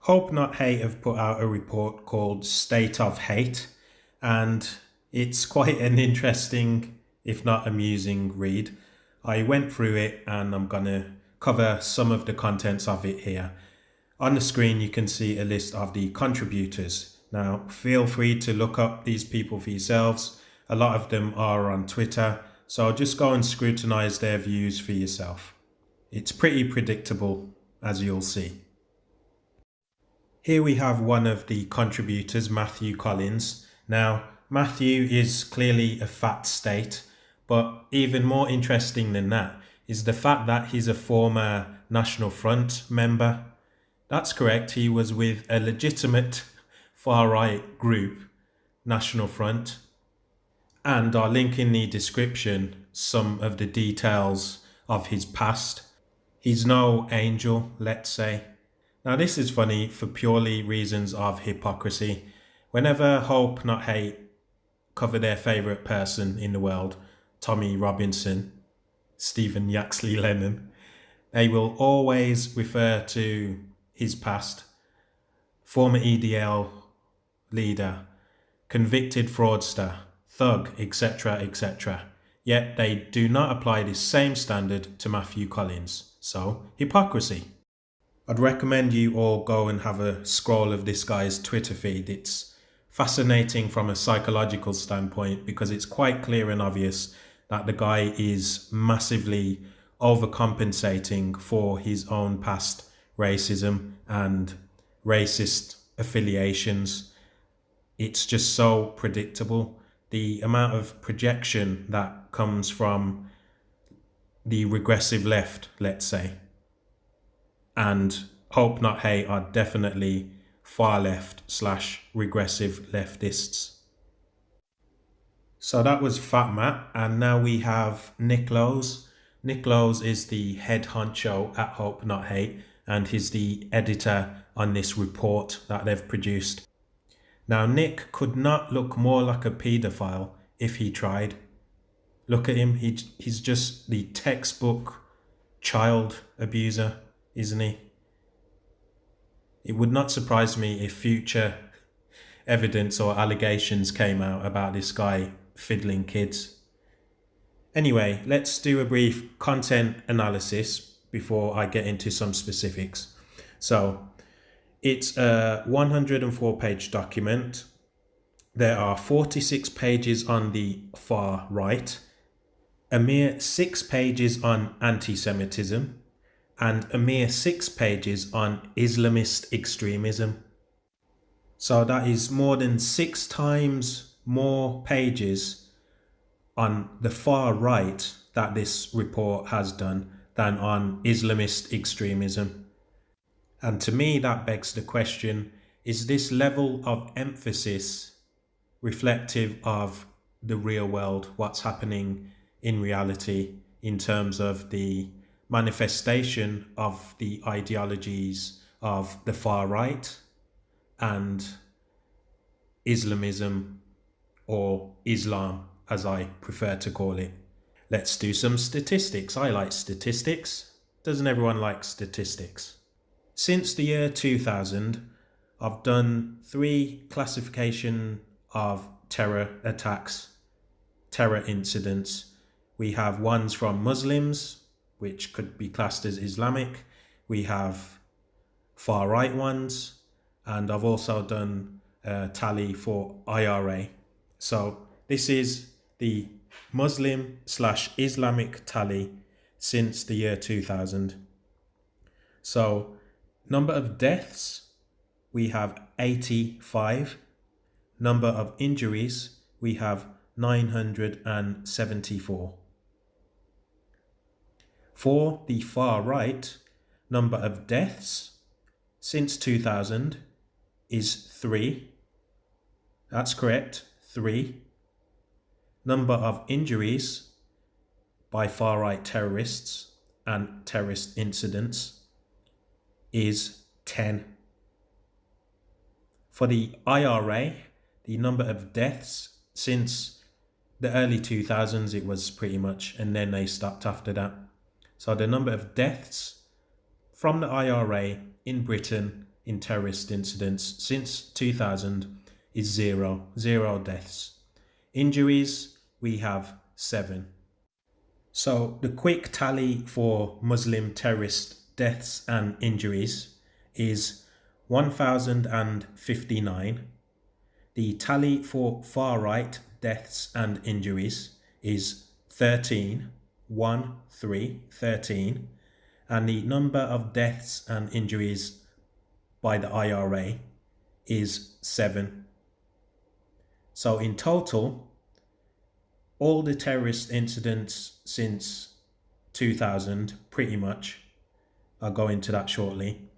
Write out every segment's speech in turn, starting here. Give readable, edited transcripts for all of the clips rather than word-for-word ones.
Hope Not Hate have put out a report called State of Hate, and it's quite an interesting, if not amusing, read. I went through it and I'm going to cover some of the contents of it here. On the screen, you can see a list of the contributors. Now, feel free to look up these people for yourselves. A lot of them are on Twitter, so just go and scrutinize their views for yourself. It's pretty predictable, as you'll see. Here we have one of the contributors, Matthew Collins. Now, Matthew is clearly a fat state, but even more interesting than that is the fact that he's a former National Front member. That's correct, he was with a legitimate far-right group, National Front, and I'll link in the description some of the details of his past. He's no angel, let's say. Now this is funny for purely reasons of hypocrisy. Whenever Hope Not Hate cover their favourite person in the world, Tommy Robinson, Stephen Yaxley Lennon, they will always refer to his past. Former EDL leader, convicted fraudster, thug, etc., etc. Yet they do not apply the same standard to Matthew Collins. So, hypocrisy. I'd recommend you all go and have a scroll of this guy's Twitter feed. It's fascinating from a psychological standpoint because it's quite clear and obvious that the guy is massively overcompensating for his own past racism and racist affiliations. It's just so predictable. The amount of projection that comes from the regressive left, let's say, and Hope Not Hate are definitely far left / regressive leftists. So that was Fat Matt, and now we have Nick Lowe's. Nick Lowe's is the head honcho at Hope Not Hate, and he's the editor on this report that they've produced. Now Nick could not look more like a paedophile if he tried. Look at him, he's just the textbook child abuser, isn't he? It would not surprise me if future evidence or allegations came out about this guy fiddling kids. Anyway, let's do a brief content analysis before I get into some specifics. So, it's a 104-page document. There are 46 pages on the far right, a mere 6 pages on anti-Semitism, and a mere 6 pages on Islamist extremism. So that is more than 6 times more pages on the far right that this report has done than on Islamist extremism. And to me, that begs the question, is this level of emphasis reflective of the real world, what's happening in reality in terms of the manifestation of the ideologies of the far right and Islamism, or Islam as I prefer to call it? Let's do some statistics. I like statistics. Doesn't everyone like statistics? Since the year 2000, I've done 3 classification of terror attacks, terror incidents. We have ones from Muslims, which could be classed as Islamic. We have far right ones, and I've also done a tally for IRA. So this is the Muslim / Islamic tally since the year 2000. So number of deaths, we have 85. Number of injuries, we have 974. For the far right, number of deaths since 2000 is 3. That's correct, 3. Number of injuries by far right terrorists and terrorist incidents is 10. For the IRA, the number of deaths since the early 2000s, it was pretty much, and then they stopped after that. So the number of deaths from the IRA in Britain in terrorist incidents since 2000 is zero deaths. Injuries, we have 7. So the quick tally for Muslim terrorist deaths and injuries is 1,059. The tally for far right deaths and injuries is 13, 1, 3, 13. And the number of deaths and injuries by the IRA is 7. So in total, all the terrorist incidents since 2000, pretty much, I'll go into that shortly,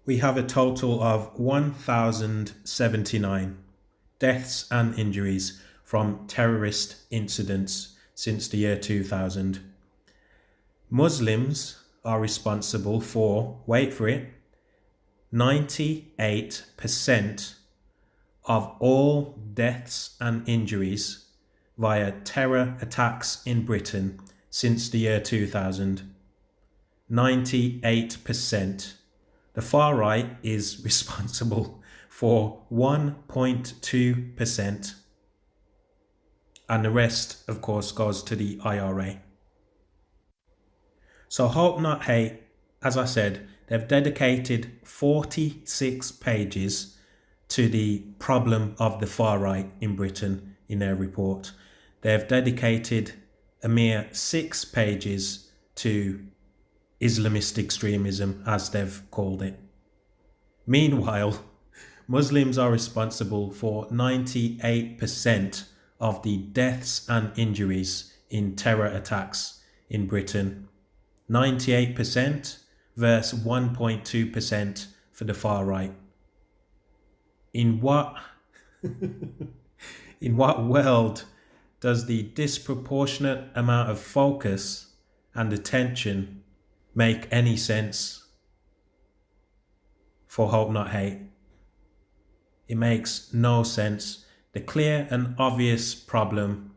we have a total of 1,079 deaths and injuries from terrorist incidents since the year 2000. Muslims are responsible for, wait for it, 98% of all deaths and injuries via terror attacks in Britain since the year 2000. 98%. The far right is responsible for 1.2%, and the rest, of course, goes to the IRA. So Hope Not Hate, as I said, they've dedicated 46 pages to the problem of the far right in Britain in their report. They've dedicated a mere 6 pages to Islamist extremism, as they've called it. Meanwhile, Muslims are responsible for 98% of the deaths and injuries in terror attacks in Britain. 98% versus 1.2% for the far right. In what world does the disproportionate amount of focus and attention make any sense for Hope Not Hate? It makes no sense. The clear and obvious problem,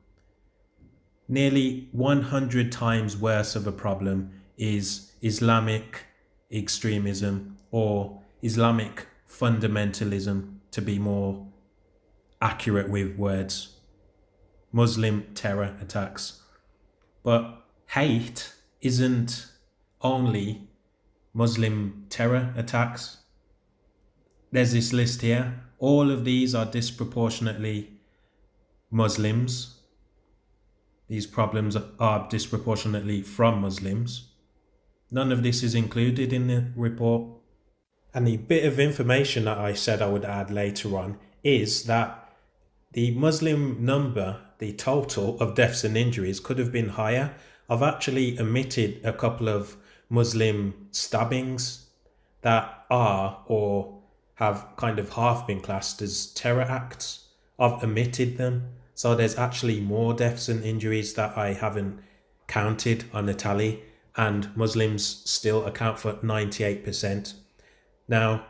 nearly 100 times worse of a problem, is Islamic extremism, or Islamic fundamentalism, to be more accurate with words. Muslim terror attacks. But hate isn't only Muslim terror attacks. There's this list here. All of these are disproportionately Muslims. These problems are disproportionately from Muslims. None of this is included in the report. And the bit of information that I said I would add later on is that the Muslim number, the total of deaths and injuries, could have been higher. I've actually omitted a couple of Muslim stabbings that are or have kind of half been classed as terror acts. I've omitted them. So there's actually more deaths and injuries that I haven't counted on the tally, and Muslims still account for 98%. Now,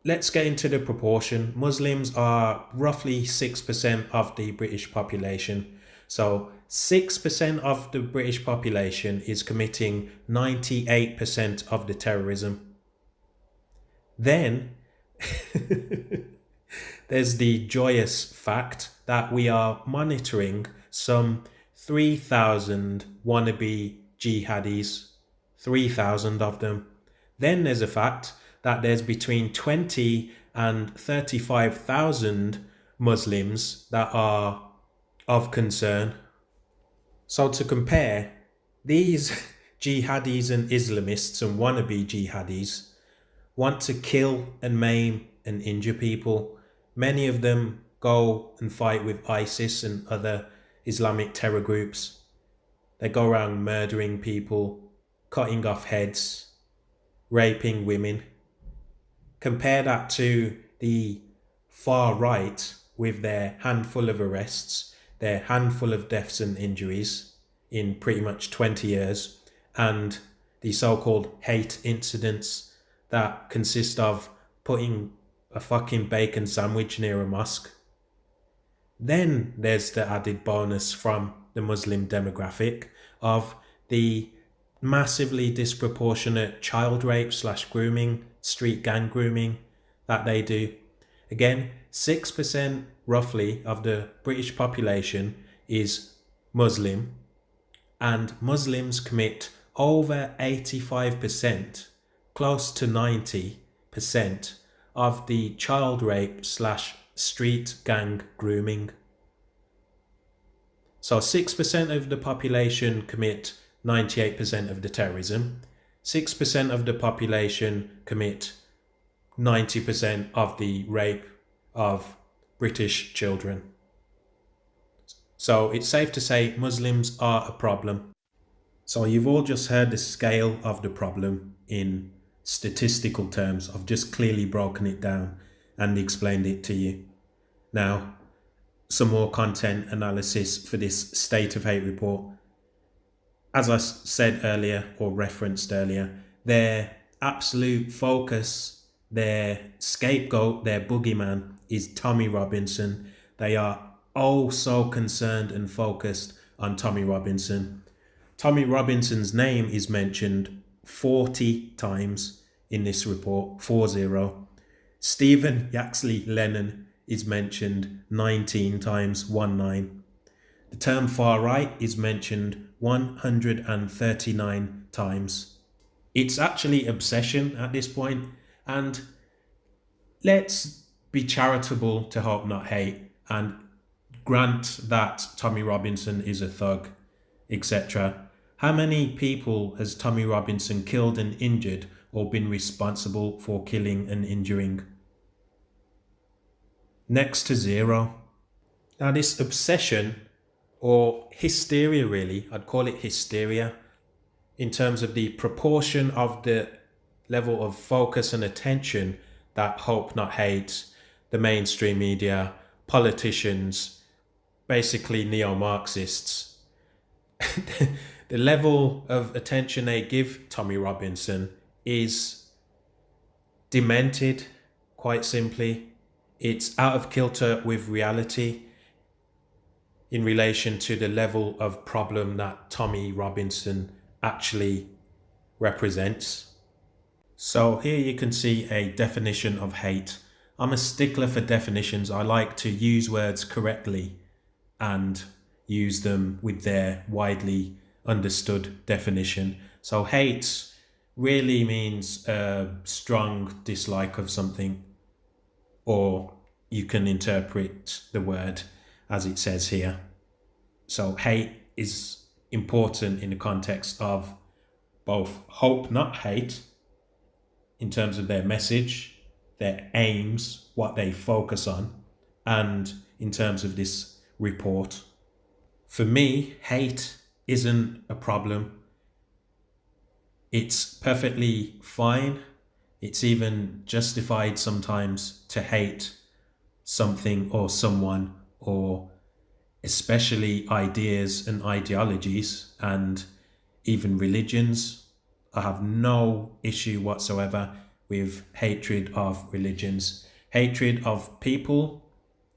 let's get into the proportion. Muslims are roughly 6% of the British population. So 6% of the British population is committing 98% of the terrorism. Then there's the joyous fact that we are monitoring some 3,000 wannabe jihadis, 3,000 of them. Then there's a fact that there's between 20 and 35,000 Muslims that are of concern. So to compare, these jihadis and Islamists and wannabe jihadis want to kill and maim and injure people. Many of them go and fight with ISIS and other Islamic terror groups. They go around murdering people, cutting off heads, raping women. Compare that to the far right with their handful of arrests, their handful of deaths and injuries in pretty much 20 years, and the so-called hate incidents that consist of putting a fucking bacon sandwich near a mosque. Then there's the added bonus from the Muslim demographic of the massively disproportionate child rape slash grooming, street gang grooming that they do. Again, 6% roughly of the British population is Muslim, and Muslims commit over 85%, close to 90% of the child rape slash street gang grooming. So 6% of the population commit 98% of the terrorism. 6% of the population commit 90% of the rape of British children. So it's safe to say Muslims are a problem. So you've all just heard the scale of the problem in statistical terms. I've just clearly broken it down and explained it to you. Now, some more content analysis for this State of Hate report. As I said earlier, or referenced earlier, their absolute focus, their scapegoat, their boogeyman is Tommy Robinson. They are oh so concerned and focused on Tommy Robinson. Tommy Robinson's name is mentioned 40 times in this report, 40. Stephen Yaxley Lennon is mentioned 19 times, 19. The term far right is mentioned 139 times. It's actually obsession at this point, and let's be charitable to Hope Not Hate and grant that Tommy Robinson is a thug, etc. How many people has Tommy Robinson killed and injured or been responsible for killing and injuring? Next to zero. Now this obsession, or hysteria really, I'd call it hysteria, in terms of the proportion of the level of focus and attention that Hope Not Hate, the mainstream media, politicians, basically neo-Marxists, the level of attention they give Tommy Robinson is demented, quite simply. It's out of kilter with reality in relation to the level of problem that Tommy Robinson actually represents. So here you can see a definition of hate. I'm a stickler for definitions. I like to use words correctly and use them with their widely understood definition. So hate really means a strong dislike of something, or you can interpret the word as it says here. So hate is important in the context of both Hope Not Hate, in terms of their message, their aims, what they focus on, and in terms of this report. For me, hate isn't a problem. It's perfectly fine. It's even justified sometimes to hate something or someone, or especially ideas and ideologies and even religions. I have no issue whatsoever with hatred of religions. Hatred of people,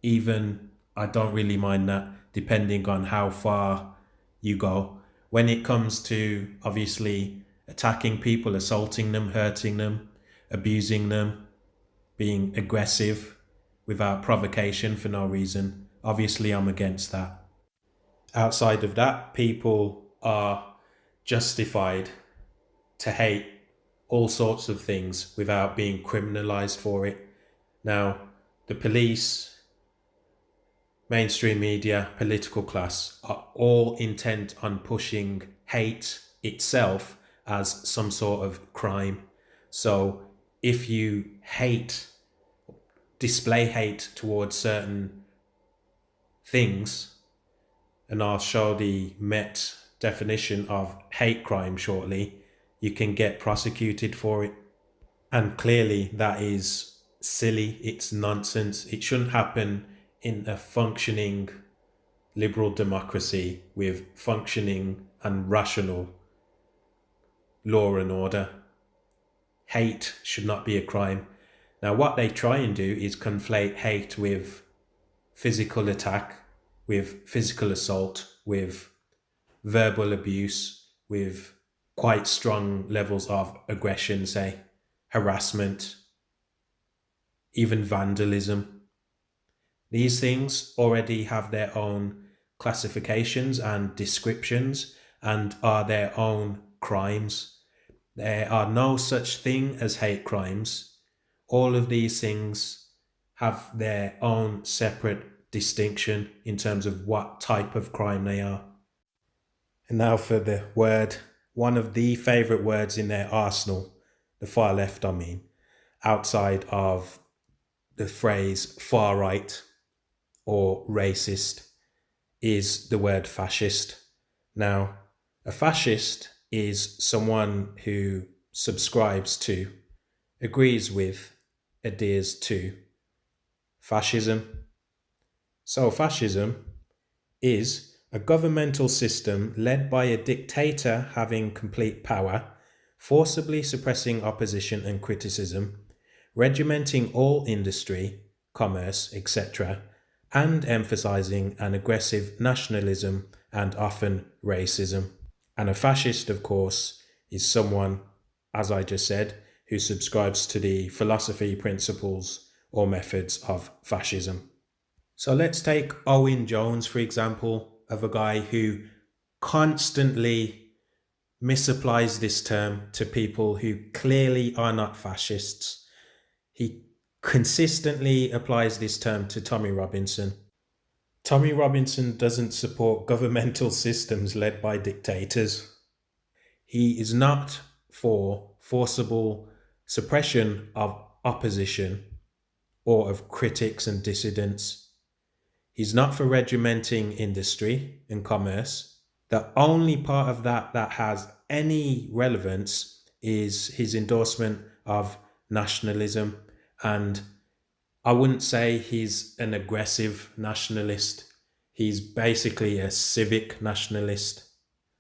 even, I don't really mind that, depending on how far you go. When it comes to obviously attacking people, assaulting them, hurting them, abusing them, being aggressive without provocation for no reason, obviously I'm against that. Outside of that, people are justified to hate all sorts of things without being criminalized for it. Now, the police, mainstream media, political class are all intent on pushing hate itself as some sort of crime. So if you display hate towards certain things, and I'll show the Met definition of hate crime shortly, you can get prosecuted for it. And clearly that is silly, it's nonsense. It shouldn't happen in a functioning liberal democracy with functioning and rational law and order. Hate should not be a crime. Now what they try and do is conflate hate with physical attack, with physical assault, with verbal abuse, with quite strong levels of aggression, say harassment, even vandalism. These things already have their own classifications and descriptions and are their own crimes. There are no such thing as hate crimes. All of these things have their own separate distinction in terms of what type of crime they are. And now for the word, one of the favourite words in their arsenal, the far left, I mean, outside of the phrase far right or racist, is the word fascist. Now, a fascist is someone who subscribes to, agrees with, adheres to fascism. So, fascism is a governmental system led by a dictator having complete power, forcibly suppressing opposition and criticism, regimenting all industry, commerce, etc., and emphasizing an aggressive nationalism and often racism. And a fascist, of course, is someone, as I just said, who subscribes to the philosophy, principles, or methods of fascism. So let's take Owen Jones, for example, of a guy who constantly misapplies this term to people who clearly are not fascists. He consistently applies this term to Tommy Robinson. Tommy Robinson doesn't support governmental systems led by dictators. He is not for forcible suppression of opposition or of critics and dissidents. He's not for regimenting industry and commerce. The only part of that has any relevance is his endorsement of nationalism. And I wouldn't say he's an aggressive nationalist. He's basically a civic nationalist.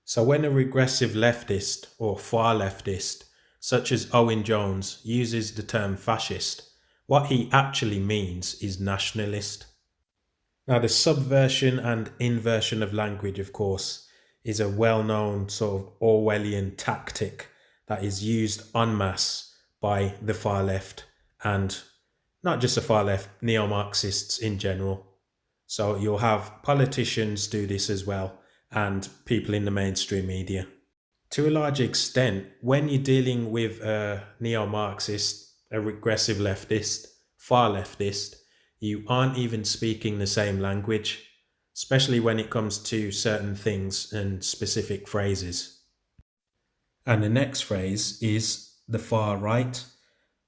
So when a regressive leftist or far leftist, such as Owen Jones, uses the term fascist, what he actually means is nationalist. Now, the subversion and inversion of language, of course, is a well known sort of Orwellian tactic that is used en masse by the far left and not just the far left, neo Marxists in general. So you'll have politicians do this as well and people in the mainstream media. To a large extent, when you're dealing with a neo Marxist, a regressive leftist, far leftist, you aren't even speaking the same language, especially when it comes to certain things and specific phrases. And the next phrase is the far right.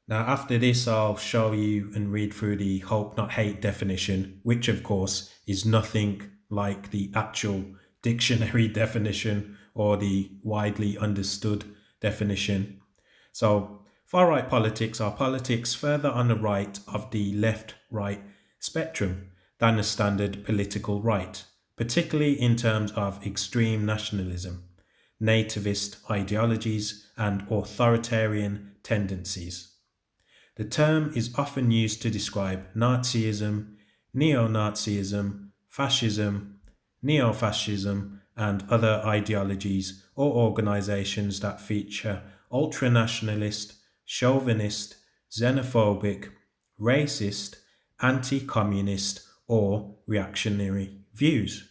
Now, after this, I'll show you and read through the hope not hate definition, which of course is nothing like the actual dictionary definition or the widely understood definition. So, far right politics are politics further on the right of the left right spectrum than the standard political right, particularly in terms of extreme nationalism, nativist ideologies, and authoritarian tendencies. The term is often used to describe Nazism, neo Nazism, fascism, neo fascism, and other ideologies or organizations that feature ultranationalist, chauvinist, xenophobic, racist, anti communist, or reactionary views.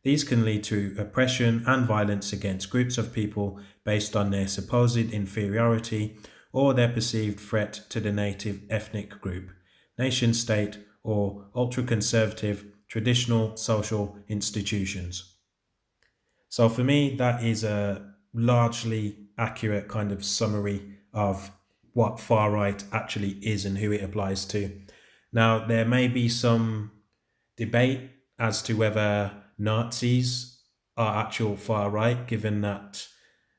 These can lead to oppression and violence against groups of people based on their supposed inferiority or their perceived threat to the native ethnic group, nation state, or ultra-conservative traditional social institutions. So for me, that is a largely accurate kind of summary of what far right actually is and who it applies to. Now, there may be some debate as to whether Nazis are actual far right, given that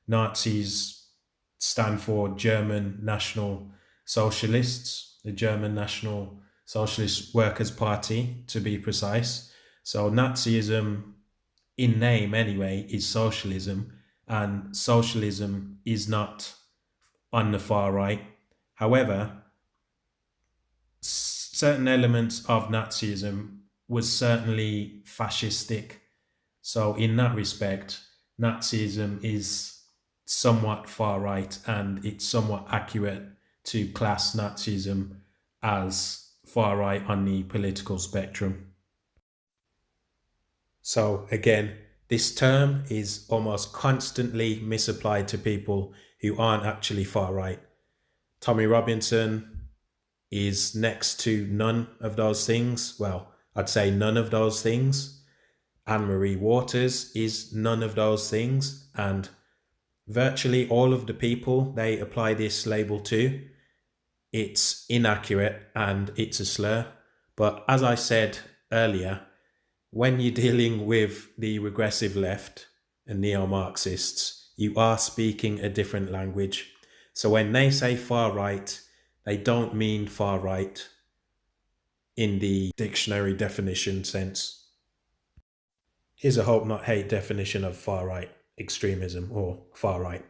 Nazis stand for German National Socialists, the German National Socialist Workers' Party, to be precise. So, Nazism, in name anyway, is socialism, and socialism is not on the far right. However, certain elements of Nazism was certainly fascistic. So, in that respect, Nazism is somewhat far right, and it's somewhat accurate to class Nazism as far right on the political spectrum. So, again, this term is almost constantly misapplied to people who aren't actually far right. Tommy Robinson is next to none of those things. Well, I'd say none of those things. Anne Marie Waters is none of those things. And virtually all of the people they apply this label to, it's inaccurate and it's a slur. But as I said earlier, when you're dealing with the regressive left and neo-Marxists, you are speaking a different language. So when they say far right, they don't mean far right in the dictionary definition sense. Here's a hope not hate definition of far right extremism or far right.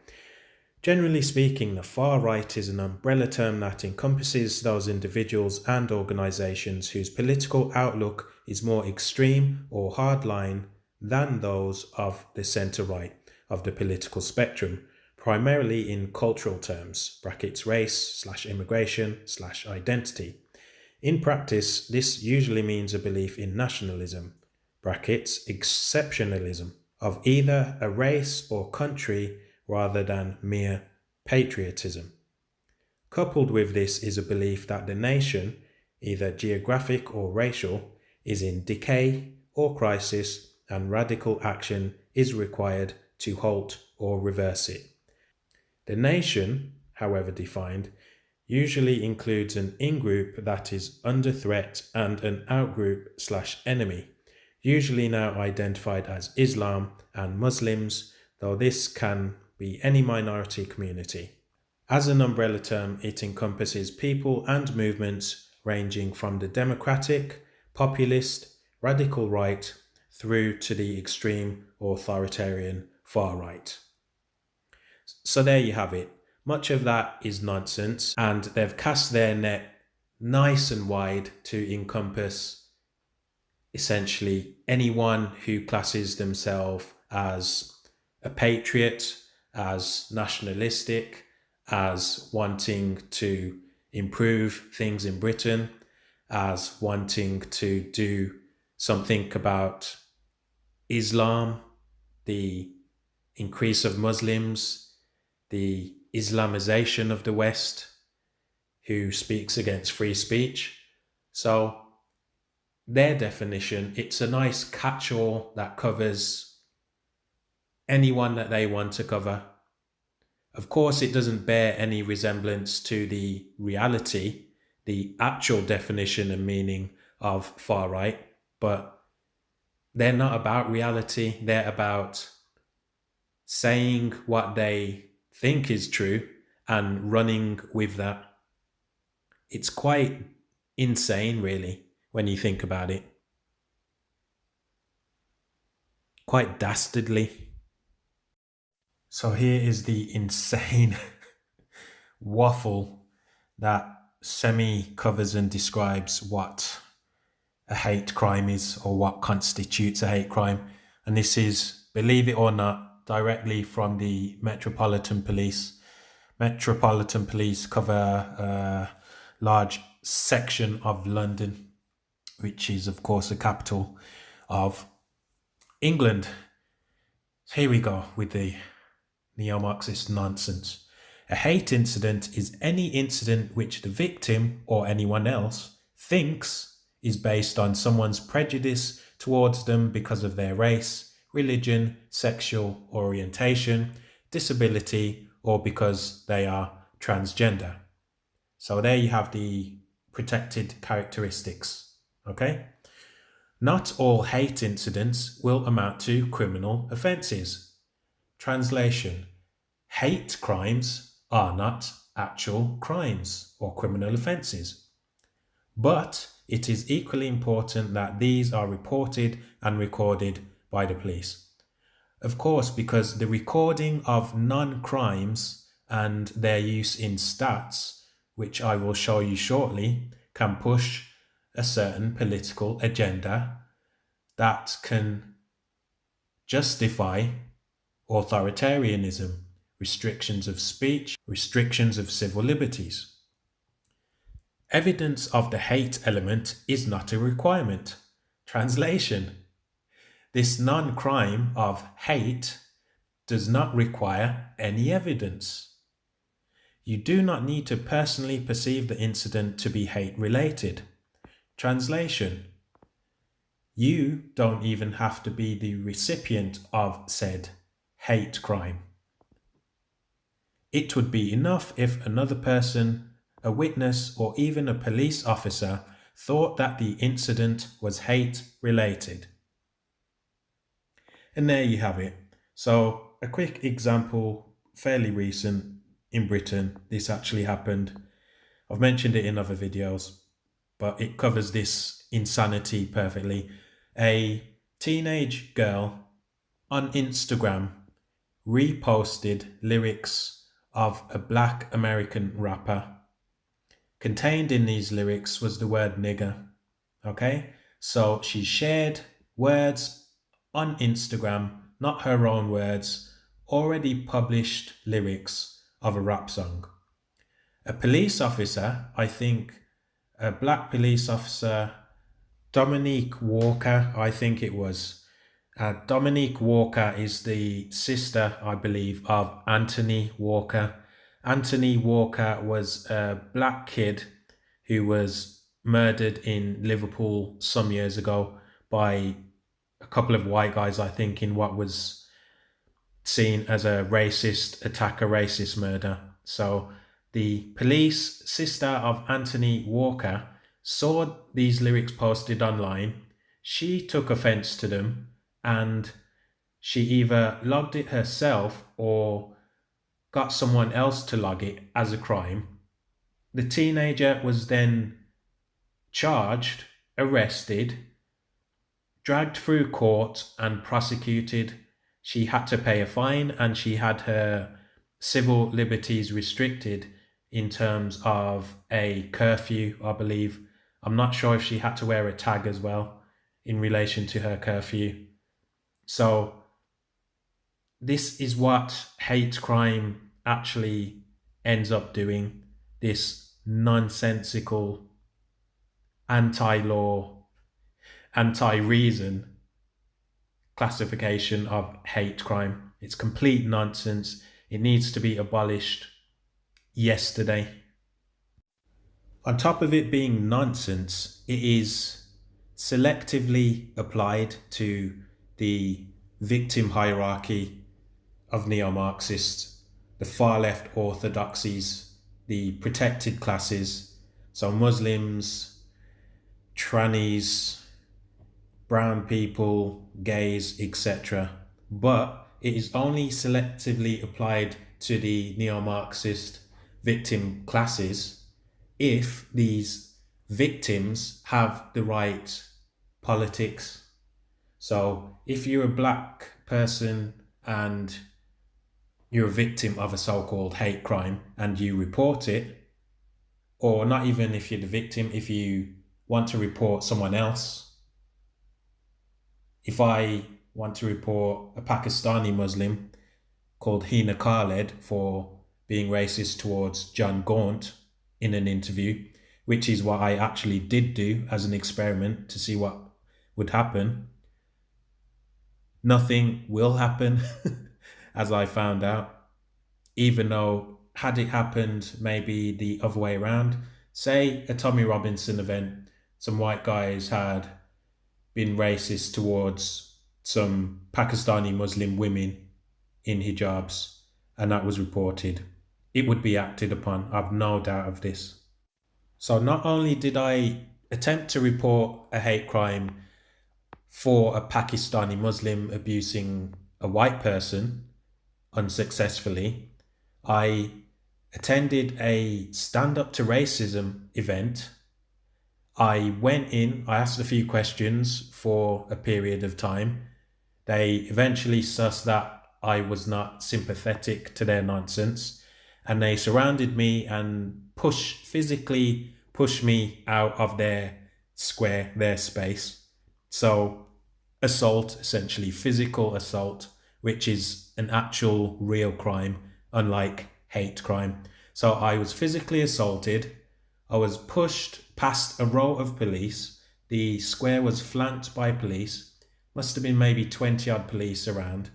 Generally speaking, the far right is an umbrella term that encompasses those individuals and organizations whose political outlook is more extreme or hardline than those of the center right of the political spectrum, primarily in cultural terms, brackets race / immigration / identity. In practice, this usually means a belief in nationalism, brackets exceptionalism, of either a race or country rather than mere patriotism. Coupled with this is a belief that the nation, either geographic or racial, is in decay or crisis and radical action is required to halt or reverse it. The nation, however defined, usually includes an in-group that is under threat and an out-group / enemy, usually now identified as Islam and Muslims, though this can be any minority community. As an umbrella term, it encompasses people and movements ranging from the democratic, populist, radical right through to the extreme authoritarian far right. So there you have it. Much of that is nonsense, and they've cast their net nice and wide to encompass essentially anyone who classes themselves as a patriot, as nationalistic, as wanting to improve things in Britain, as wanting to do something about Islam, the increase of Muslims, the Islamization of the West, who speaks against free speech. So their definition, it's a nice catch-all that covers anyone that they want to cover. Of course, it doesn't bear any resemblance to the reality, the actual definition and meaning of far right, but they're not about reality. They're about saying what they think is true and running with that. It's quite insane, really, when you think about it. Quite dastardly. So here is the insane waffle that Semi covers and describes what a hate crime is or what constitutes a hate crime. And this is, believe it or not, directly from the Metropolitan Police. Metropolitan Police cover a large section of London, which is, of course, the capital of England. Here we go with the neo-Marxist nonsense. A hate incident is any incident which the victim or anyone else thinks is based on someone's prejudice towards them because of their race, religion, sexual orientation, disability, or because they are transgender. So there you have the protected characteristics. Okay? Not all hate incidents will amount to criminal offences. Translation: hate crimes are not actual crimes or criminal offences. But it is equally important that these are reported and recorded by the police. Of course, because the recording of non-crimes and their use in stats, which I will show you shortly, can push a certain political agenda that can justify authoritarianism, restrictions of speech, restrictions of civil liberties. Evidence of the hate element is not a requirement. Translation: this non-crime of hate does not require any evidence. You do not need to personally perceive the incident to be hate-related. Translation: you don't even have to be the recipient of said hate crime. It would be enough if another person, a witness, or even a police officer thought that the incident was hate-related. And there you have it. So, a quick example, fairly recent in Britain. This actually happened. I've mentioned it in other videos, but it covers this insanity perfectly. A teenage girl on Instagram reposted lyrics of a Black American rapper. Contained in these lyrics was the word nigger. Okay? So she shared words on Instagram, not her own words, already published lyrics of a rap song. A police officer, I think a black police officer, Dominique Walker, I think it was. Dominique Walker is the sister, I believe, of Anthony Walker. Anthony Walker was a black kid who was murdered in Liverpool some years ago by a couple of white guys, I think, in what was seen as a racist attack, a racist murder. So the police sister of Anthony Walker saw these lyrics posted online. She took offense to them and she either logged it herself or got someone else to log it as a crime. The teenager was then charged, arrested, dragged through court and prosecuted. She had to pay a fine and she had her civil liberties restricted in terms of a curfew, I believe. I'm not sure if she had to wear a tag as well in relation to her curfew. So this is what hate crime actually ends up doing. This nonsensical, anti-law, anti-reason classification of hate crime. It's complete nonsense. It needs to be abolished yesterday. On top of it being nonsense, it is selectively applied to the victim hierarchy of neo-Marxists, the far left orthodoxies, the protected classes, so Muslims, trannies, brown people, gays, etc. But it is only selectively applied to the neo-Marxist victim classes if these victims have the right politics. So if you're a black person and you're a victim of a so-called hate crime and you report it, or not even if you're the victim, if you want to report someone else. If I want to report a Pakistani Muslim called Hina Khaled for being racist towards John Gaunt in an interview, which is what I actually did do as an experiment to see what would happen, nothing will happen, as I found out. Even though, had it happened maybe the other way around, say a Tommy Robinson event, some white guys had been racist towards some Pakistani Muslim women in hijabs, and that was reported, it would be acted upon. I've no doubt of this. So not only did I attempt to report a hate crime for a Pakistani Muslim abusing a white person unsuccessfully, I attended a Stand Up to Racism event. I went in, I asked a few questions for a period of time. They eventually sussed that I was not sympathetic to their nonsense, and they surrounded me and physically pushed me out of their square, their space. So assault, essentially physical assault, which is an actual real crime unlike hate crime. So I was physically assaulted. I was pushed past a row of police. The square was flanked by police. Must have been maybe 20 odd police around.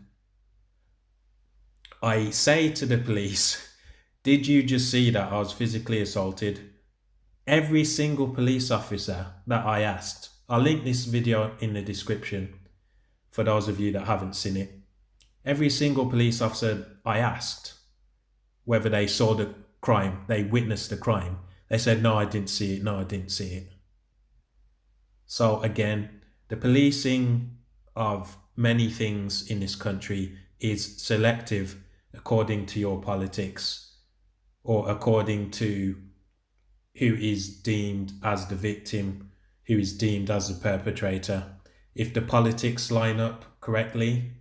I say to the police, did you just see that I was physically assaulted? Every single police officer that I asked, I'll link this video in the description for those of you that haven't seen it. Every single police officer I asked whether they saw the crime, they witnessed the crime, they said, no, I didn't see it, no, I didn't see it. So again, the policing of many things in this country is selective according to your politics or according to who is deemed as the victim, who is deemed as the perpetrator. If the politics line up correctly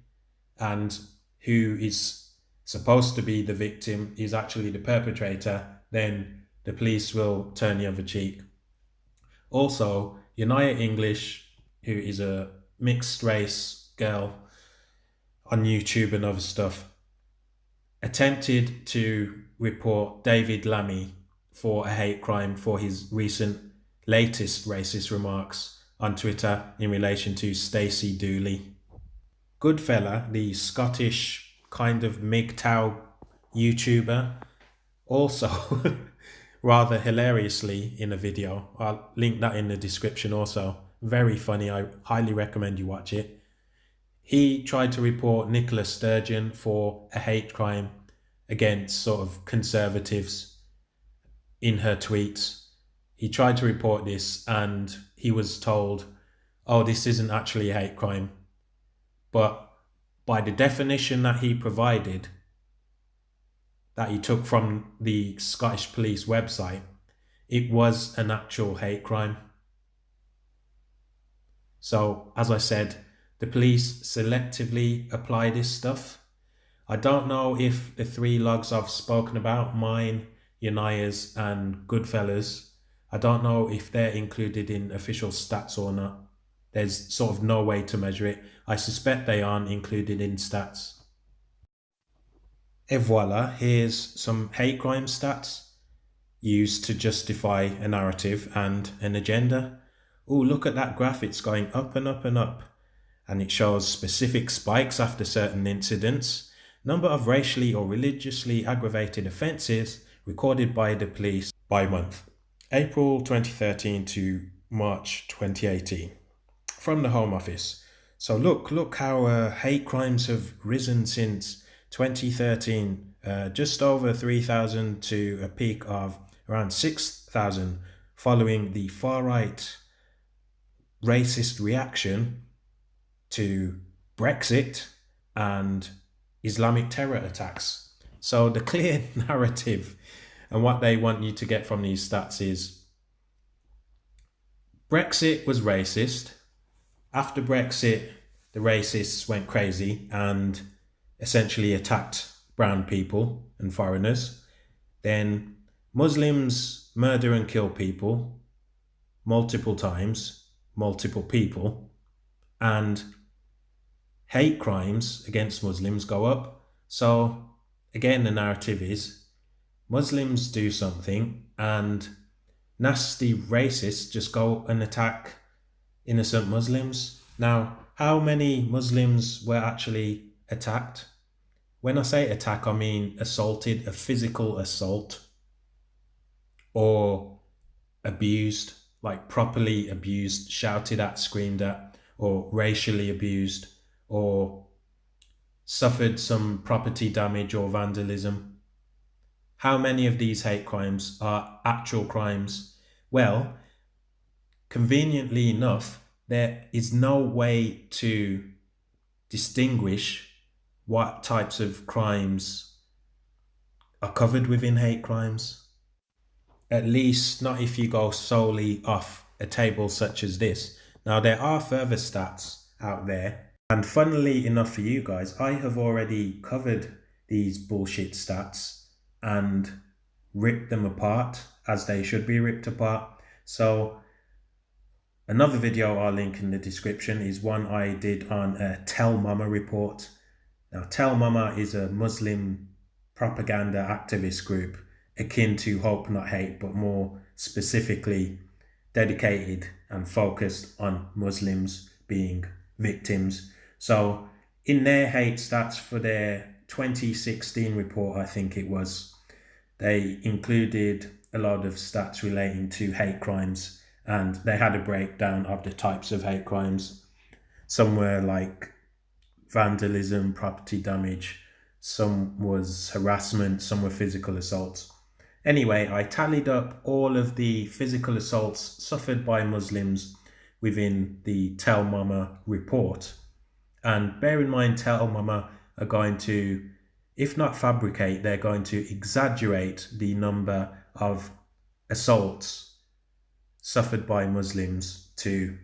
and who is supposed to be the victim is actually the perpetrator, then the police will turn the other cheek. Also, United English, who is a mixed race girl on YouTube and other stuff, attempted to report David Lammy for a hate crime for his latest racist remarks on Twitter in relation to Stacey Dooley. Goodfella, the Scottish kind of MGTOW YouTuber, also rather hilariously in a video, I'll link that in the description also, very funny, I highly recommend you watch it. He tried to report Nicola Sturgeon for a hate crime against sort of conservatives in her tweets. He tried to report this and he was told, oh, this isn't actually a hate crime. But by the definition that he provided, that he took from the Scottish Police website, it was an actual hate crime. So, as I said, the police selectively apply this stuff. I don't know if the three logs I've spoken about, mine, Yanaya's and Goodfellas, I don't know if they're included in official stats or not. There's sort of no way to measure it. I suspect they aren't included in stats. Et voila, here's some hate crime stats used to justify a narrative and an agenda. Oh, look at that graph, it's going up and up and up. And it shows specific spikes after certain incidents. Number of racially or religiously aggravated offences recorded by the police by month. April 2013 to March 2018. From the Home Office. So look how hate crimes have risen since 2013. Just over 3,000 to a peak of around 6,000 following the far-right racist reaction to Brexit and Islamic terror attacks. So the clear narrative and what they want you to get from these stats is Brexit was racist. After Brexit, the racists went crazy and essentially attacked brown people and foreigners. Then Muslims murder and kill people multiple times, multiple people, and hate crimes against Muslims go up. So again, the narrative is Muslims do something and nasty racists just go and attack innocent Muslims. Now, how many Muslims were actually attacked? When I say attack, I mean assaulted, a physical assault, or abused, like properly abused, shouted at, screamed at, or racially abused, or suffered some property damage or vandalism. How many of these hate crimes are actual crimes? Well, conveniently enough, there is no way to distinguish what types of crimes are covered within hate crimes. At least not if you go solely off a table such as this. Now, there are further stats out there, and funnily enough for you guys, I have already covered these bullshit stats and ripped them apart as they should be ripped apart. So another video I'll link in the description is one I did on a Tell Mama report. Now, Tell Mama is a Muslim propaganda activist group akin to Hope Not Hate, but more specifically dedicated and focused on Muslims being victims. So, in their hate stats for their 2016 report, I think it was, they included a lot of stats relating to hate crimes, and they had a breakdown of the types of hate crimes. Some were like vandalism, property damage, some was harassment, some were physical assaults. Anyway, I tallied up all of the physical assaults suffered by Muslims within the Tell Mama report. And bear in mind, Tell Mama are going to, if not fabricate, they're going to exaggerate the number of assaults suffered by Muslims to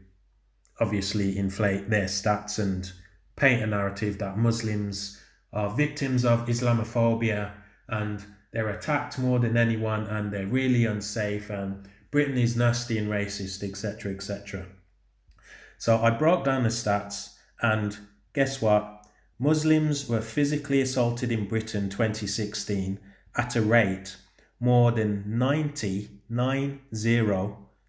obviously inflate their stats and paint a narrative that Muslims are victims of Islamophobia and they're attacked more than anyone and they're really unsafe and Britain is nasty and racist, etc., etc. So I broke down the stats and guess what? Muslims were physically assaulted in Britain 2016 at a rate more than 90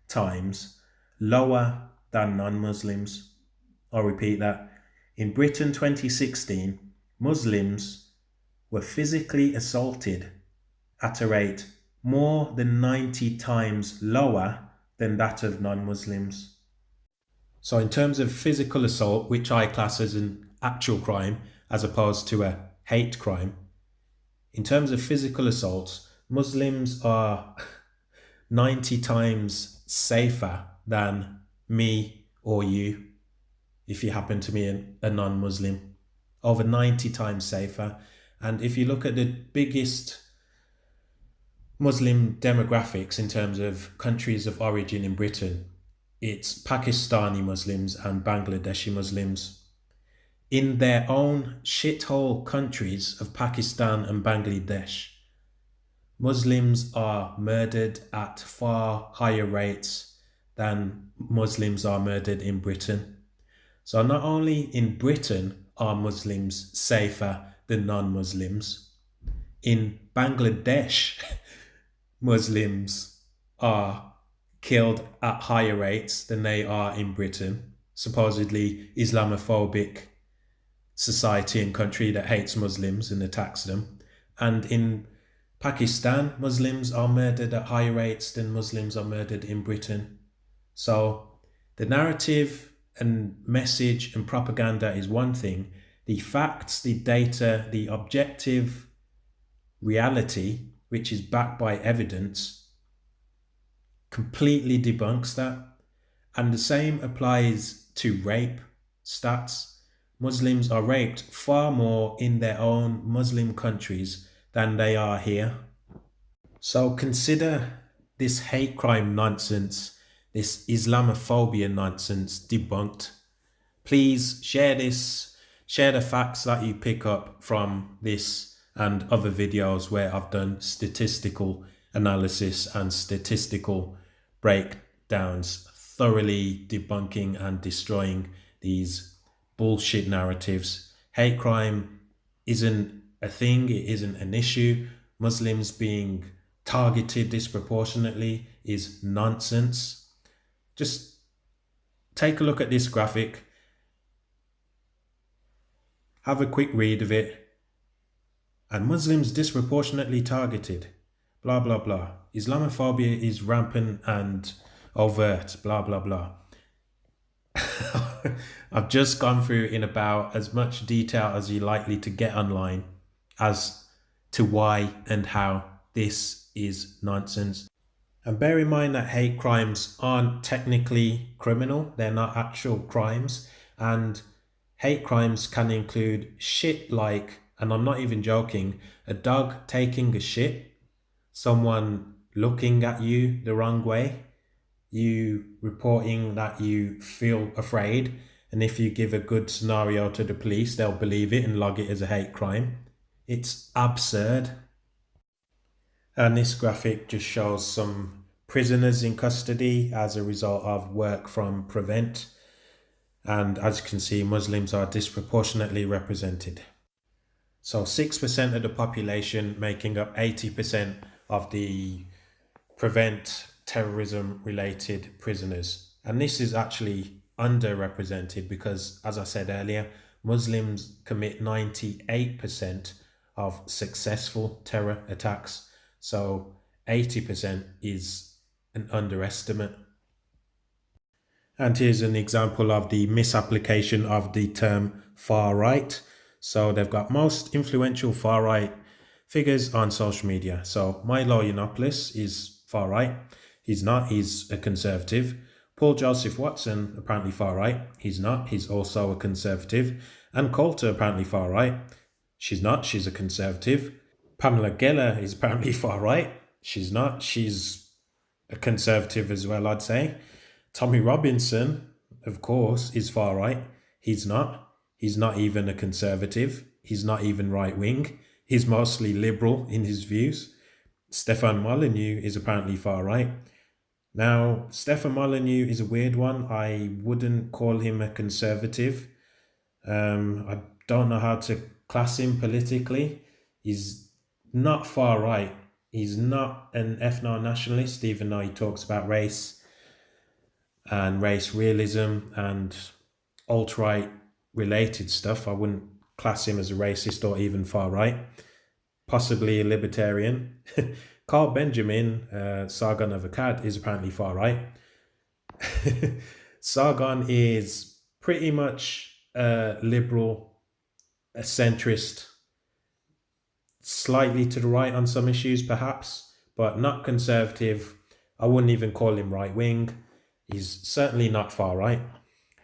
times lower than non-Muslims. I'll repeat that. In Britain 2016, Muslims were physically assaulted at a rate more than 90 times lower than that of non-Muslims. So in terms of physical assault, which I class as an actual crime as opposed to a hate crime, in terms of physical assaults, Muslims are 90 times safer than me or you if you happen to be a non-Muslim. Over 90 times safer. And if you look at the biggest Muslim demographics in terms of countries of origin in Britain, it's Pakistani Muslims and Bangladeshi Muslims. In their own shithole countries of Pakistan and Bangladesh, Muslims are murdered at far higher rates than Muslims are murdered in Britain. So not only in Britain are Muslims safer than non-Muslims, in Bangladesh, Muslims are killed at higher rates than they are in Britain, supposedly Islamophobic society and country that hates Muslims and attacks them. And in Pakistan, Muslims are murdered at higher rates than Muslims are murdered in Britain. So the narrative and message and propaganda is one thing. The facts, the data, the objective reality, which is backed by evidence, completely debunks that. And the same applies to rape stats. Muslims are raped far more in their own Muslim countries than they are here. So consider this hate crime nonsense, this Islamophobia nonsense debunked. Please share this, share the facts that you pick up from this and other videos where I've done statistical analysis and statistical breakdowns, thoroughly debunking and destroying these bullshit narratives. Hate crime isn't a thing, it isn't an issue. Muslims being targeted disproportionately is nonsense. Just take a look at this graphic, have a quick read of it, and Muslims disproportionately targeted, blah blah blah. Islamophobia is rampant and overt, blah blah blah. I've just gone through in about as much detail as you're likely to get online as to why and how this is nonsense. And bear in mind that hate crimes aren't technically criminal, they're not actual crimes, and hate crimes can include shit like, and I'm not even joking, a dog taking a shit, someone looking at you the wrong way, you reporting that you feel afraid, and if you give a good scenario to the police, they'll believe it and log it as a hate crime. It's absurd. And this graphic just shows some prisoners in custody as a result of work from Prevent. And as you can see, Muslims are disproportionately represented. So 6% of the population making up 80% of the prevent terrorism related prisoners. And this is actually underrepresented because, as I said earlier, Muslims commit 98% of successful terror attacks. So 80% is an underestimate. And here's an example of the misapplication of the term far right. So they've got most influential far right figures on social media. So Milo Yiannopoulos is far right. He's not, he's a conservative. Paul Joseph Watson, apparently far right. He's not, he's also a conservative. And Coulter, apparently far right. She's not, she's a conservative. Pamela Geller is apparently far right. She's not, she's a conservative as well, I'd say. Tommy Robinson, of course, is far right. He's not. He's not even a conservative. He's not even right wing. He's mostly liberal in his views. Stefan Molyneux is apparently far right. Now, Stefan Molyneux is a weird one. I wouldn't call him a conservative. I don't know how to class him politically. He's not far right. He's not an ethno nationalist, even though he talks about race and race realism and alt-right related stuff. I wouldn't class him as a racist or even far right. Possibly a libertarian. Carl Benjamin, Sargon of Akkad, is apparently far right. Sargon is pretty much a liberal, a centrist, slightly to the right on some issues perhaps, but not conservative. I wouldn't even call him right wing. He's certainly not far right.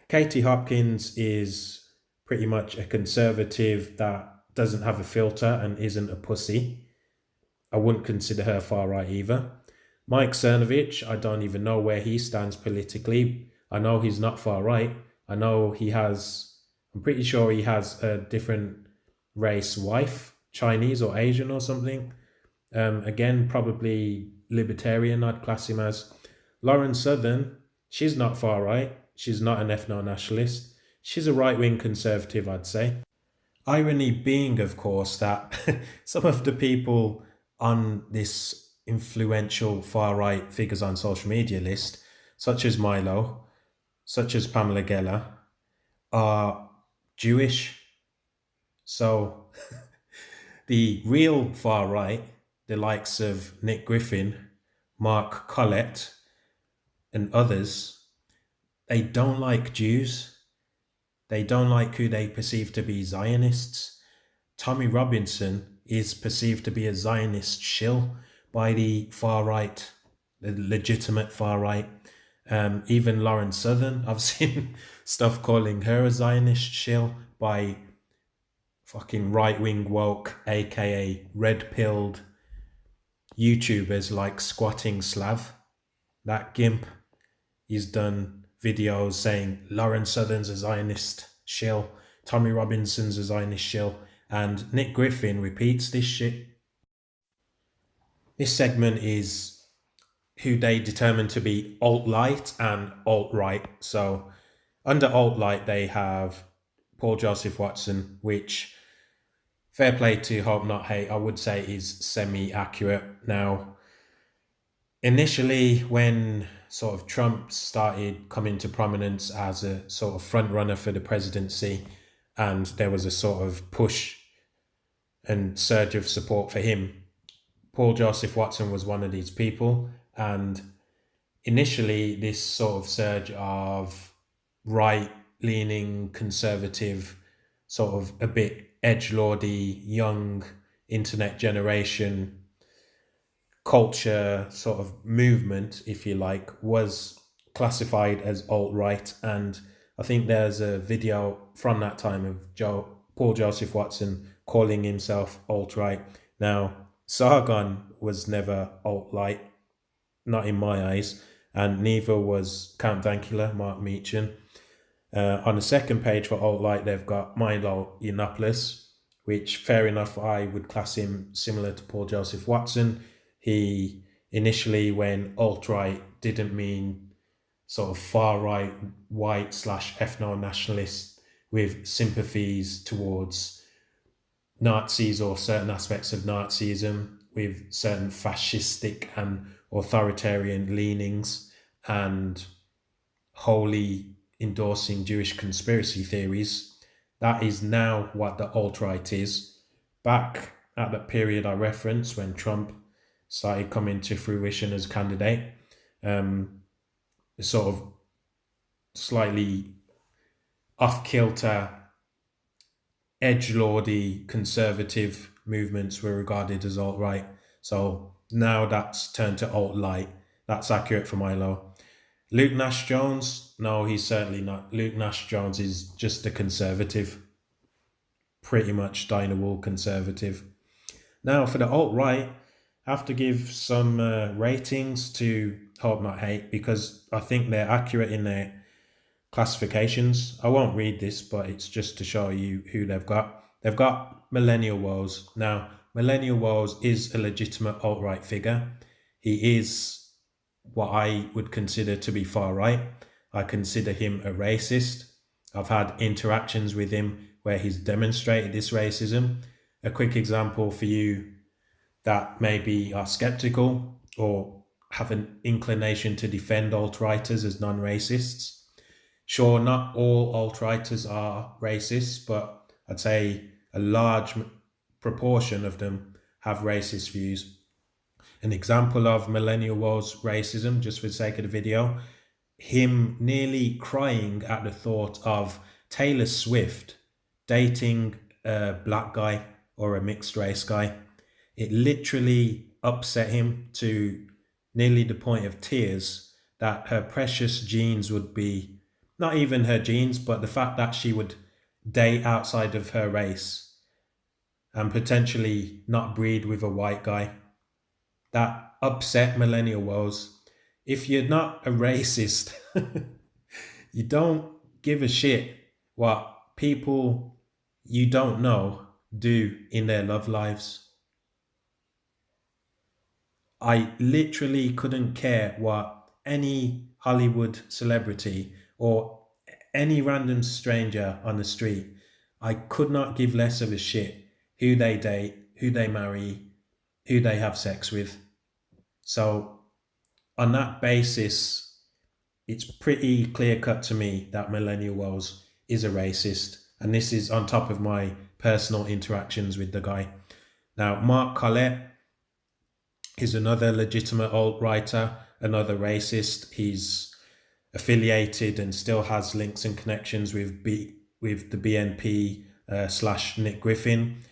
Katie Hopkins is pretty much a conservative that doesn't have a filter and isn't a pussy. I wouldn't consider her far right either. Mike Cernovich, I don't even know where he stands politically. I know he's not far right. I know I'm pretty sure he has a different race wife, Chinese or Asian or something. Again, probably libertarian, I'd class him as. Lauren Southern, she's not far right. She's not an ethno nationalist. She's a right wing conservative, I'd say. Irony being, of course, that some of the people on this influential far right figures on social media list, such as Milo, such as Pamela Geller, are Jewish. So the real far right, the likes of Nick Griffin, Mark Collett, and others, they don't like Jews. They don't like who they perceive to be Zionists. Tommy Robinson is perceived to be a Zionist shill by the far right, the legitimate far right. Even Lauren Southern, I've seen stuff calling her a Zionist shill by fucking right-wing woke, aka red-pilled YouTubers like Squatting Slav. That gimp, he's done videos saying Lauren Southern's a Zionist shill, Tommy Robinson's a Zionist shill, and Nick Griffin repeats this shit. This segment is who they determine to be alt-light and alt-right. So under alt-light, they have Paul Joseph Watson, which, fair play to Hope Not Hate, I would say is semi-accurate. Now, initially, when sort of Trump started coming to prominence as a sort of front runner for the presidency, and there was a sort of push and surge of support for him, Paul Joseph Watson was one of these people. And initially, this sort of surge of right-leaning, conservative, sort of a bit edgelordy, young internet generation culture sort of movement, if you like, was classified as alt-right. And I think there's a video from that time of Paul Joseph Watson calling himself alt-right. Now, Sargon was never alt-right, not in my eyes, and neither was Count Dankula, Mark Meechan. On the second page for alt-right, they've got Milo Yiannopoulos, which, fair enough, I would class him similar to Paul Joseph Watson. He initially, when alt-right didn't mean sort of far-right, white / ethno-nationalist with sympathies towards Nazis or certain aspects of Nazism with certain fascistic and authoritarian leanings and wholly endorsing Jewish conspiracy theories. That is now what the alt right is. Back at the period I referenced when Trump started coming to fruition as candidate, um, sort of slightly off kilter, edgelordy conservative movements were regarded as alt right. So now that's turned to alt light. That's accurate for Milo. Luke Nash Jones, no, he's certainly not. Luke Nash Jones is just a conservative, pretty much dyed wool conservative. Now, for the alt right, I have to give some ratings to Hope Not Hate because I think they're accurate in their classifications. I won't read this, but it's just to show you who they've got. They've got Millennial Woes. Now, Millennial Woes is a legitimate alt right figure. He is what I would consider to be far right. I consider him a racist. I've had interactions with him where he's demonstrated this racism. A quick example for you that maybe are skeptical or have an inclination to defend alt-righters as non-racists. Sure, not all alt-righters are racist, but I'd say a large proportion of them have racist views. An example of Millennial Woes racism, just for the sake of the video, him nearly crying at the thought of Taylor Swift dating a black guy or a mixed race guy. It literally upset him to nearly the point of tears that her precious genes would be, not even her genes, but the fact that she would date outside of her race and potentially not breed with a white guy. That upset Millennial Woes. If you're not a racist, you don't give a shit what people you don't know do in their love lives. I literally couldn't care what any Hollywood celebrity or any random stranger on the street, I could not give less of a shit who they date, who they marry, who they have sex with. So, on that basis, it's pretty clear cut to me that Millennial Woes is a racist. And this is on top of my personal interactions with the guy. Now, Mark Collett is another legitimate alt writer, another racist. He's affiliated and still has links and connections with the BNP slash Nick Griffin.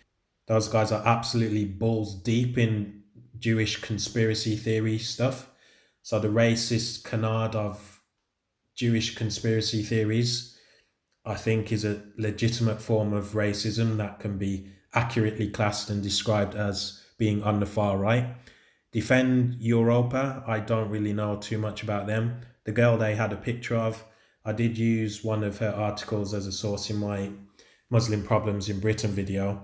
Those guys are absolutely balls deep in Jewish conspiracy theory stuff. So the racist canard of Jewish conspiracy theories, I think, is a legitimate form of racism that can be accurately classed and described as being on the far right. Defend Europa, I don't really know too much about them. The girl they had a picture of, I did use one of her articles as a source in my Muslim Problems in Britain video.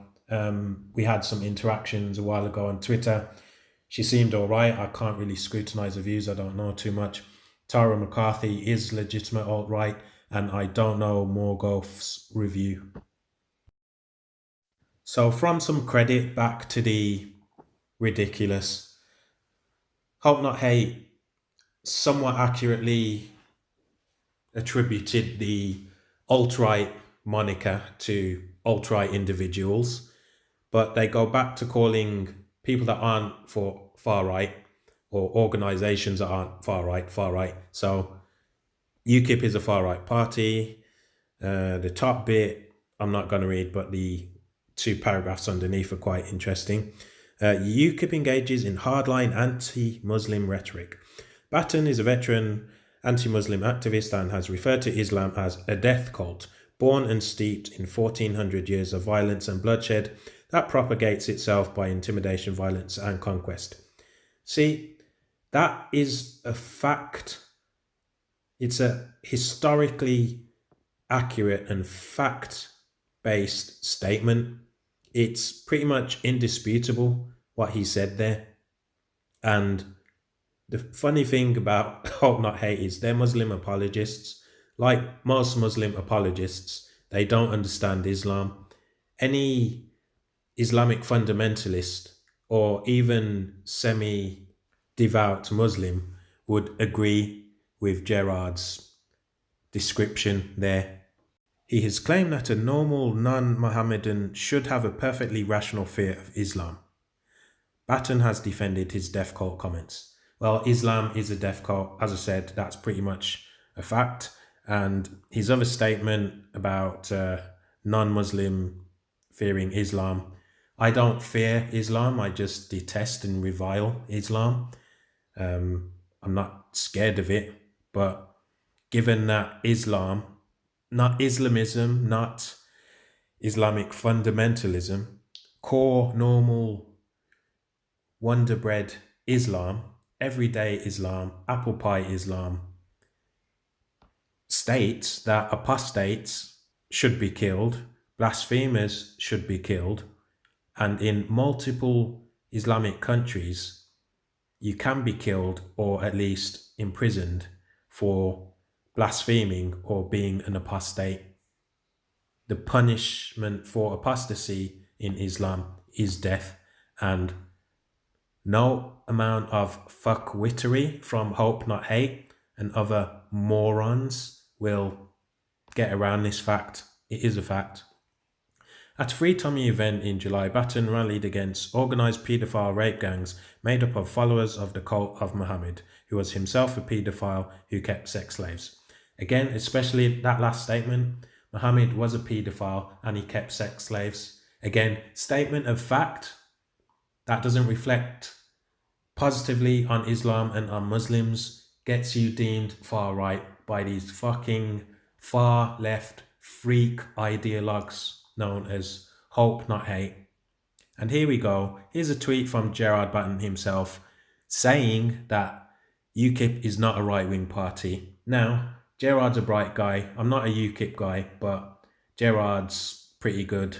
We had some interactions a while ago on Twitter. She seemed all right. I can't really scrutinize her views. I don't know too much. Tara McCarthy is legitimate alt-right, and I don't know Morgoth's review. So from some credit back to the ridiculous. Hope Not Hate somewhat accurately attributed the alt-right moniker to alt-right individuals, but they go back to calling people that aren't for far right or organizations that aren't far right. So UKIP is a far right party. The top bit I'm not going to read, but the two paragraphs underneath are quite interesting. UKIP engages in hardline anti-Muslim rhetoric. Batten is a veteran anti-Muslim activist and has referred to Islam as a death cult, born and steeped in 1400 years of violence and bloodshed that propagates itself by intimidation, violence, and conquest. See, that is a fact. It's a historically accurate and fact-based statement. It's pretty much indisputable what he said there. And the funny thing about Hope Not Hate is they're Muslim apologists. Like most Muslim apologists, they don't understand Islam. Any Islamic fundamentalist or even semi devout Muslim would agree with Gerard's description there. He has claimed that a normal non Mohammedan should have a perfectly rational fear of Islam. Batten has defended his death cult comments. Well, Islam is a death cult. As I said, that's pretty much a fact. And his other statement about non Muslim fearing Islam, I don't fear Islam, I just detest and revile Islam. I'm not scared of it, but given that Islam, not Islamism, not Islamic fundamentalism, core, normal, Wonder Bread Islam, everyday Islam, apple pie Islam, states that apostates should be killed, blasphemers should be killed, and in multiple Islamic countries, you can be killed or at least imprisoned for blaspheming or being an apostate. The punishment for apostasy in Islam is death, and no amount of fuckwittery from Hope Not Hate and other morons will get around this fact. It is a fact. At a Free Tommy event in July, Batten rallied against organised paedophile rape gangs made up of followers of the cult of Muhammad, who was himself a paedophile who kept sex slaves. Again, especially that last statement, Muhammad was a paedophile and he kept sex slaves. Again, statement of fact that doesn't reflect positively on Islam and on Muslims, gets you deemed far right by these fucking far left freak ideologues known as Hope Not Hate. And here we go. Here's a tweet from Gerard Batten himself saying that UKIP is not a right-wing party. Now, Gerard's a bright guy. I'm not a UKIP guy, but Gerard's pretty good.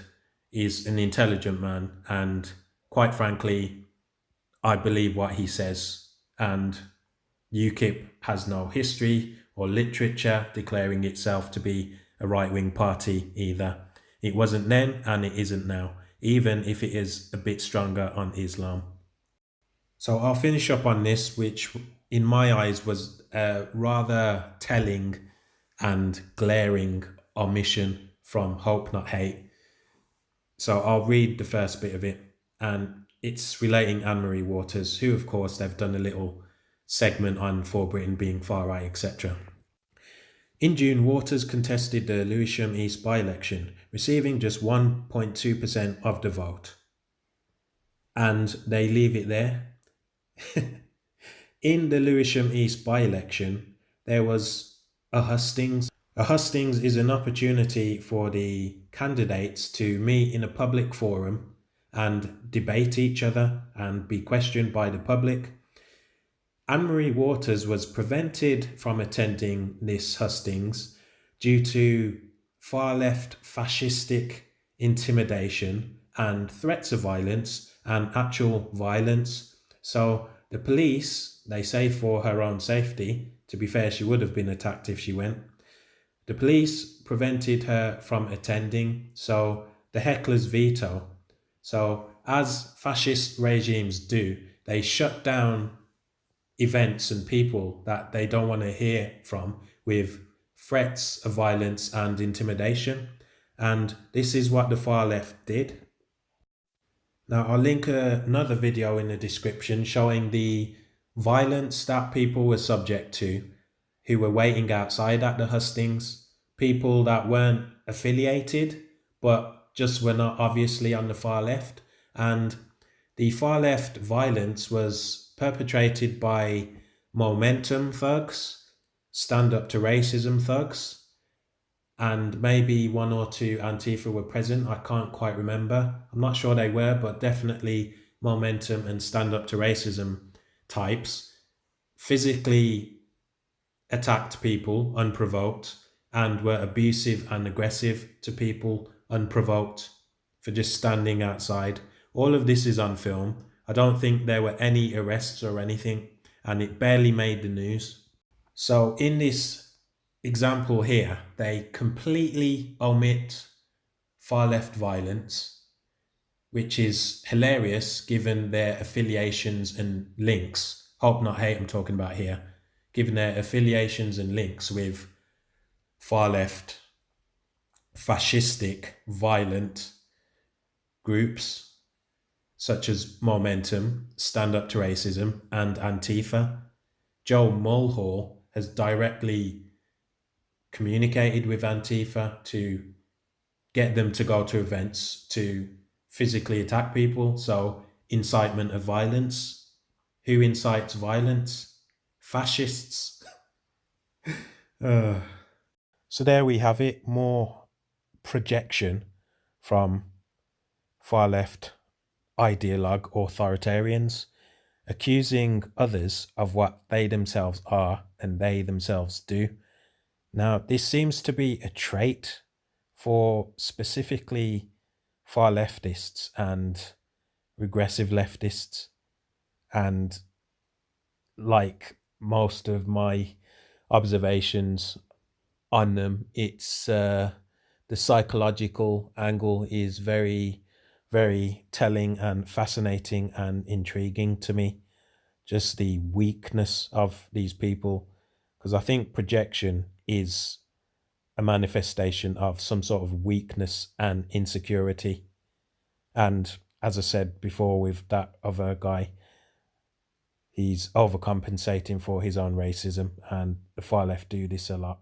He's an intelligent man, and quite frankly, I believe what he says. And UKIP has no history or literature declaring itself to be a right-wing party either. It wasn't then and it isn't now, even if it is a bit stronger on Islam. So I'll finish up on this, which in my eyes was a rather telling and glaring omission from Hope Not Hate. So I'll read the first bit of it, and it's relating Anne-Marie Waters, who of course they've done a little segment on For Britain being far right, etc. In June, Waters contested the Lewisham East by-election, receiving just 1.2% of the vote. And they leave it there. In the Lewisham East by-election, there was a hustings. A hustings is an opportunity for the candidates to meet in a public forum and debate each other and be questioned by the public. Anne-Marie Waters was prevented from attending this hustings due to far-left fascistic intimidation and threats of violence and actual violence. So the police, they say for her own safety, to be fair, she would have been attacked if she went. The police prevented her from attending, so the heckler's veto. So as fascist regimes do, they shut down events and people that they don't want to hear from with threats of violence and intimidation. And this is what the far left did. Now I'll link another video in the description showing the violence that people were subject to who were waiting outside at the hustings, people that weren't affiliated but just were not obviously on the far left. And the far left violence was perpetrated by momentum thugs, stand up to racism thugs, and maybe one or two Antifa were present. I can't quite remember. I'm not sure they were, but definitely momentum and stand up to racism types physically attacked people unprovoked and were abusive and aggressive to people unprovoked for just standing outside. All of this is on film. I don't think there were any arrests or anything, and it barely made the news. So in this example here, they completely omit far left violence. which is hilarious given their affiliations and links. Hope not hate, I'm talking about here. Given their affiliations and links with far left, fascistic, violent groups such as Momentum, Stand Up to Racism, and Antifa. Joe Mulhall has directly communicated with Antifa to get them to go to events to physically attack people. So, incitement of violence. Who incites violence? Fascists. Uh. So, there we have it, more projection from far left ideologue authoritarians, accusing others of what they themselves are and they themselves do. Now, this seems to be a trait for specifically far leftists and regressive leftists. And like most of my observations on them, it's the psychological angle is very, very telling and fascinating and intriguing to me. Just the weakness of these people, because I think projection is a manifestation of some sort of weakness and insecurity. And as I said before with that other guy, he's overcompensating for his own racism, and the far left do this a lot.